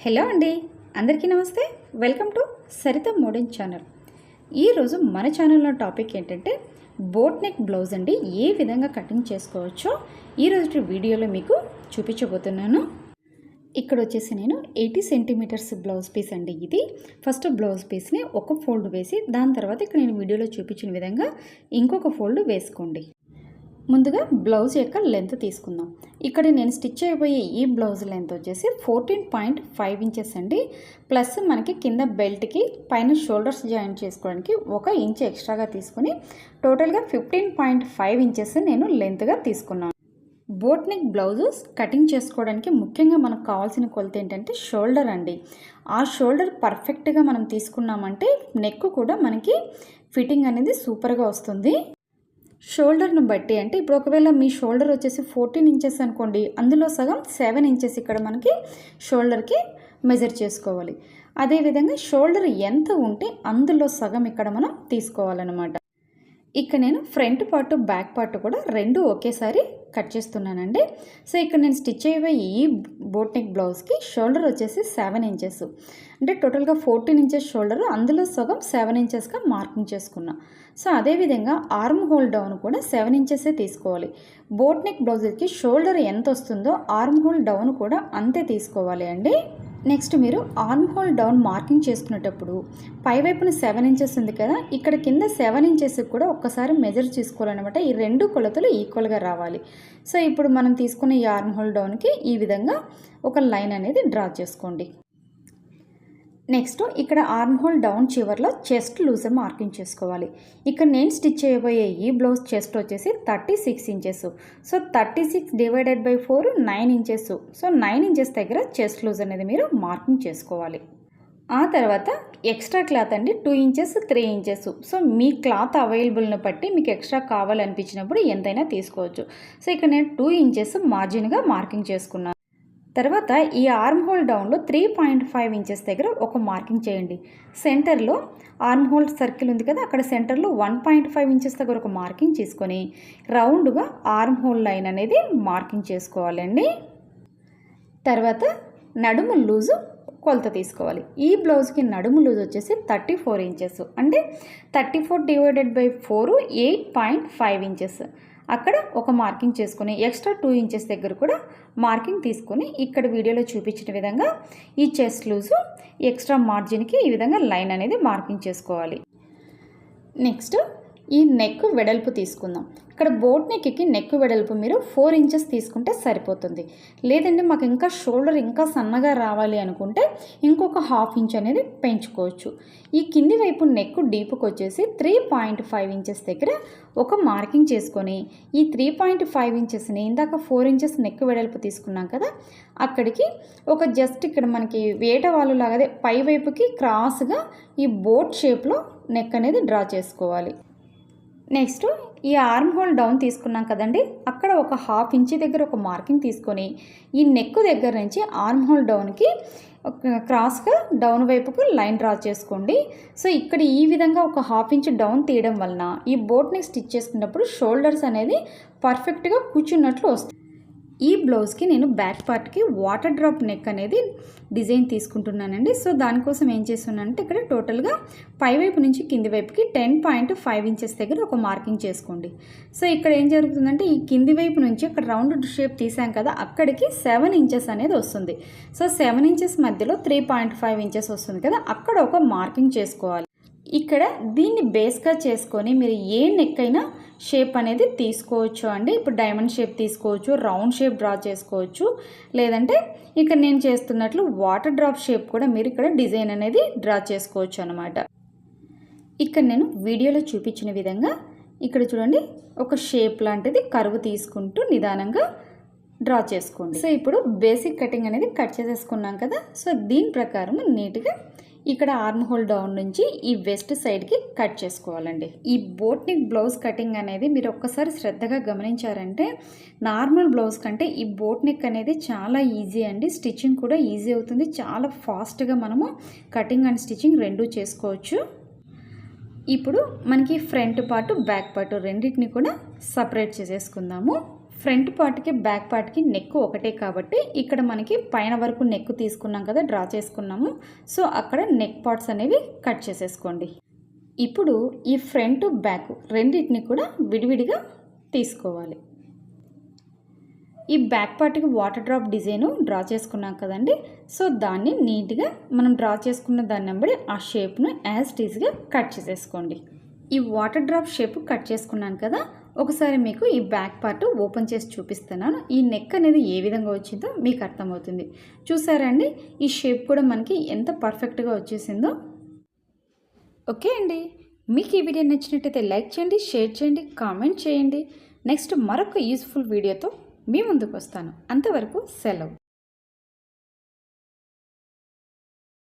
Hello అండి, అందరికీ నమస్తే. Welcome to Saritha modern channel. ఈరోజు మన ఛానల్లో టాపిక్ ఏంటంటే బోట్ నెక్ బ్లౌజ్ అండి. ఏ విధంగా కటింగ్ చేసుకోవచ్చో ఈరోజు వీడియోలో మీకు చూపించబోతున్నాను. ఇక్కడ వచ్చేసి నేను 80 సెంటీమీటర్స్ బ్లౌజ్ పీస్ అండి. ఇది ఫస్ట్ బ్లౌజ్ పీస్ని ఒక ఫోల్డ్ వేసి దాని తర్వాత ఇక్కడ నేను వీడియోలో చూపించిన విధంగా ఇంకొక ఫోల్డ్ వేసుకోండి. ముందుగా బ్లౌజ్ యొక్క లెంత్ తీసుకుందాం. ఇక్కడ నేను స్టిచ్ అయిపోయే ఈ బ్లౌజ్ లెంత్ వచ్చేసి 14.5 ఇంచెస్ అండి. ప్లస్ మనకి కింద బెల్ట్కి పైన షోల్డర్స్ జాయిన్ చేసుకోవడానికి 1 ఇంచ్ ఎక్స్ట్రాగా తీసుకుని టోటల్గా 15.5 ఇంచెస్ నేను లెంత్గా తీసుకున్నాను. బోట్ నెక్ బ్లౌజ్ కటింగ్ చేసుకోవడానికి ముఖ్యంగా మనకు కావాల్సిన కొలత ఏంటంటే షోల్డర్ అండి. ఆ షోల్డర్ పర్ఫెక్ట్గా మనం తీసుకున్నామంటే నెక్ కూడా మనకి ఫిట్టింగ్ అనేది సూపర్గా వస్తుంది. షోల్డర్ను బట్టి అంటే ఇప్పుడు ఒకవేళ మీ షోల్డర్ వచ్చేసి 14 ఇంచెస్ అనుకోండి, అందులో సగం 7 ఇంచెస్ ఇక్కడ మనకి షోల్డర్కి మెజర్ చేసుకోవాలి. అదేవిధంగా షోల్డర్ ఎంత ఉంటే అందులో సగం ఇక్కడ మనం తీసుకోవాలన్నమాట. ఇక్కడ నేను ఫ్రంట్ పార్ట్ బ్యాక్ పార్ట్ కూడా రెండు ఒకేసారి కట్ చేస్తున్నానండి. సో ఇక్కడ నేను స్టిచ్ అయ్యే ఈ బోట్ నెక్ బ్లౌజ్కి షోల్డర్ వచ్చేసి 7 ఇంచెస్ అంటే టోటల్గా 14 ఇంచెస్ షోల్డర్, అందులో సగం 7 ఇంచెస్గా మార్కింగ్ చేసుకున్నా. సో అదేవిధంగా ఆర్మ్ హోల్ డౌన్ కూడా 7 ఇంచెసే తీసుకోవాలి. బోట్ నెక్ బ్లౌజ్కి షోల్డర్ ఎంత వస్తుందో ఆర్మ్ హోల్ డౌన్ కూడా అంతే తీసుకోవాలి అండి. నెక్స్ట్ మీరు ఆర్మ్ హోల్ డౌన్ మార్కింగ్ చేసుకునేటప్పుడు పైవైపున 7 ఇంచెస్ ఉంది కదా, ఇక్కడ కింద 7 ఇంచెస్ కూడా ఒక్కసారి మెజర్ చేసుకోవాలన్నమాట. ఈ రెండు కొలతలు ఈక్వల్గా రావాలి. సో ఇప్పుడు మనం తీసుకున్న ఈ ఆర్మ్ హోల్ డౌన్కి ఈ విధంగా ఒక లైన్ అనేది డ్రా చేసుకోండి. నెక్స్ట్ ఇక్కడ ఆర్మ్ హోల్ డౌన్ చివర్లో చెస్ట్ లూజర్ మార్కింగ్ చేసుకోవాలి. ఇక్కడ నేను స్టిచ్ చేయబోయే ఈ బ్లౌజ్ చెస్ట్ వచ్చేసి 36 inches. So 36 divided by 4 9 inches. So 9 inches దగ్గర చెస్ట్ లూజ్ అనేది మీరు మార్కింగ్ చేసుకోవాలి. ఆ తర్వాత ఎక్స్ట్రా క్లాత్ అండి 2 ఇంచెస్ 3 ఇంచెస్. సో మీ క్లాత్ అవైలబుల్ని బట్టి మీకు ఎక్స్ట్రా కావాలనిపించినప్పుడు ఎంతైనా తీసుకోవచ్చు. సో ఇక్కడ నేను 2 ఇంచెస్ మార్జిన్గా మార్కింగ్ చేసుకున్నాను. తర్వాత ఈ ఆర్మ్ హోల్ డౌన్లో 3.5 ఇంచెస్ దగ్గర ఒక మార్కింగ్ చేయండి. సెంటర్లో ఆర్మ్ హోల్ సర్కిల్ ఉంది కదా, అక్కడ సెంటర్లో 1.5 ఇంచెస్ దగ్గర ఒక మార్కింగ్ చేసుకొని రౌండ్గా ఆర్మ్ హోల్ లైన్ అనేది మార్కింగ్ చేసుకోవాలండి. తర్వాత నడుము లూజు కొలత తీసుకోవాలి. ఈ బ్లౌజ్కి నడుము లూజ్ వచ్చేసి 34 ఇంచెస్ అంటే 34 డివైడెడ్ బై 4 8.5 ఇంచెస్. అక్కడ ఒక మార్కింగ్ చేసుకుని ఎక్స్ట్రా 2 ఇంచెస్ దగ్గర కూడా మార్కింగ్ తీసుకొని ఇక్కడ వీడియోలో చూపించిన విధంగా ఈ చెస్ట్ లూజు ఎక్స్ట్రా మార్జిన్కి ఈ విధంగా లైన్ అనేది మార్కింగ్ చేసుకోవాలి. నెక్స్ట్ ఈ నెక్ వెడల్పు తీసుకుందాం. ఇక్కడ బోట్ నెక్కి నెక్ వెడల్పు మీరు 4 ఇంచెస్ తీసుకుంటే సరిపోతుంది. లేదంటే మాకు ఇంకా షోల్డర్ ఇంకా సన్నగా రావాలి అనుకుంటే ఇంకొక 1/2 ఇంచ్ అనేది పెంచుకోవచ్చు. ఈ కింది వైపు నెక్ డీప్కి వచ్చేసి 3.5 ఇంచెస్ దగ్గర ఒక మార్కింగ్ చేసుకొని ఈ 3.5 ఇంచెస్ని ఇందాక 4 ఇంచెస్ నెక్ వెడల్పు తీసుకున్నాం కదా, అక్కడికి ఒక జస్ట్ ఇక్కడ మనకి వేట వాళ్ళు లాగా పై వైపుకి క్రాస్గా ఈ బోట్ షేప్లో నెక్ అనేది డ్రా చేసుకోవాలి. నెక్స్ట్ ఈ ఆర్మ్ హోల్ డౌన్ తీసుకున్నాం కదండి, అక్కడ ఒక 1/2 ఇంచ్ దగ్గర ఒక మార్కింగ్ తీసుకొని ఈ నెక్ దగ్గర నుంచి ఆర్మ్ హోల్ డౌన్కి క్రాస్గా డౌన్ వైపుకు లైన్ డ్రా చేసుకోండి. సో ఇక్కడ ఈ విధంగా ఒక 1/2 ఇంచ్ డౌన్ తీయడం వలన ఈ బోట్ నెక్ స్టిచ్ చేసుకున్నప్పుడు షోల్డర్స్ అనేది పర్ఫెక్ట్గా కూర్చున్నట్లు వస్తుంది. ఈ బ్లౌజ్కి నేను బ్యాక్ పార్ట్కి వాటర్ డ్రాప్ నెక్ అనేది డిజైన్ తీసుకుంటున్నానండి. సో దానికోసం ఏం చేస్తున్నానంటే ఇక్కడ టోటల్గా పైవైపు నుంచి కింది వైపుకి 10.5 ఇంచెస్ దగ్గర ఒక మార్కింగ్ చేసుకోండి. సో ఇక్కడ ఏం జరుగుతుందంటే ఈ కింది వైపు నుంచి అక్కడ రౌండ్ షేప్ తీసాం కదా, అక్కడికి 7 ఇంచెస్ అనేది వస్తుంది. సో 7 ఇంచెస్ మధ్యలో 3.5 ఇంచెస్ వస్తుంది కదా, అక్కడ ఒక మార్కింగ్ చేసుకోవాలి. ఇక్కడ దీన్ని బేస్గా చేసుకొని మీరు ఏ నెక్ అయినా షేప్ అనేది తీసుకోవచ్చు అండి. ఇప్పుడు డైమండ్ షేప్ తీసుకోవచ్చు, రౌండ్ షేప్ డ్రా చేసుకోవచ్చు, లేదంటే ఇక్కడ నేను చేస్తున్నట్లు వాటర్ డ్రాప్ షేప్ కూడా మీరు ఇక్కడ డిజైన్ అనేది డ్రా చేసుకోవచ్చు అనమాట. ఇక్కడ నేను వీడియోలో చూపించిన విధంగా ఇక్కడ చూడండి ఒక షేప్ లాంటిది కర్వ్ తీసుకుంటూ నిదానంగా డ్రా చేసుకోండి. సో ఇప్పుడు బేసిక్ కటింగ్ అనేది కట్ చేసేసుకున్నాం కదా, సో దీని ప్రకారం నీట్గా ఇక్కడ ఆర్మ్ హోల్ డౌన్ నుంచి ఈ వెస్ట్ సైడ్కి కట్ చేసుకోవాలండి. ఈ బోట్ నెక్ బ్లౌజ్ కటింగ్ అనేది మీరు ఒక్కసారి శ్రద్ధగా గమనించారంటే నార్మల్ బ్లౌజ్ కంటే ఈ బోట్ నెక్ అనేది చాలా ఈజీ అండి. స్టిచ్చింగ్ కూడా ఈజీ అవుతుంది. చాలా ఫాస్ట్గా మనము కటింగ్ అండ్ స్టిచ్చింగ్ రెండూ చేసుకోవచ్చు. ఇప్పుడు మనకి ఫ్రంట్ పార్ట్ బ్యాక్ పార్ట్ రెండింటిని కూడా సపరేట్ చేసేసుకుందాము. ఫ్రంట్ పార్ట్కి బ్యాక్ పార్ట్కి నెక్ ఒకటే కాబట్టి ఇక్కడ మనకి పైన వరకు నెక్ తీసుకున్నాం కదా, డ్రా చేసుకున్నాము. సో అక్కడ నెక్ పార్ట్స్ అనేవి కట్ చేసేసుకోండి. ఇప్పుడు ఈ ఫ్రంట్ బ్యాక్ రెండింటిని కూడా విడివిడిగా తీసుకోవాలి. ఈ బ్యాక్ పార్ట్కి వాటర్ డ్రాప్ డిజైన్ డ్రా చేసుకున్నాం కదండి. సో దాన్ని నీట్గా మనం డ్రా చేసుకున్న దాన్ని వెంబడి ఆ షేప్ను యాజ్ టీజ్గా కట్ చేసేసుకోండి. ఈ వాటర్ డ్రాప్ షేప్ కట్ చేసుకున్నాను కదా, ఒకసారి మీకు ఈ బ్యాక్ పార్ట్ ఓపెన్ చేసి చూపిస్తున్నాను. ఈ నెక్ అనేది ఏ విధంగా వచ్చిందో మీకు అర్థమవుతుంది. చూసారండి, ఈ షేప్ కూడా మనకి ఎంత పర్ఫెక్ట్గా వచ్చేసిందో. ఓకే అండి, మీకు ఈ వీడియో నచ్చినట్టయితే లైక్ చేయండి, షేర్ చేయండి, కామెంట్ చేయండి. నెక్స్ట్ మరొక యూస్ఫుల్ వీడియోతో మీ ముందుకు వస్తాను. అంతవరకు సెలవు.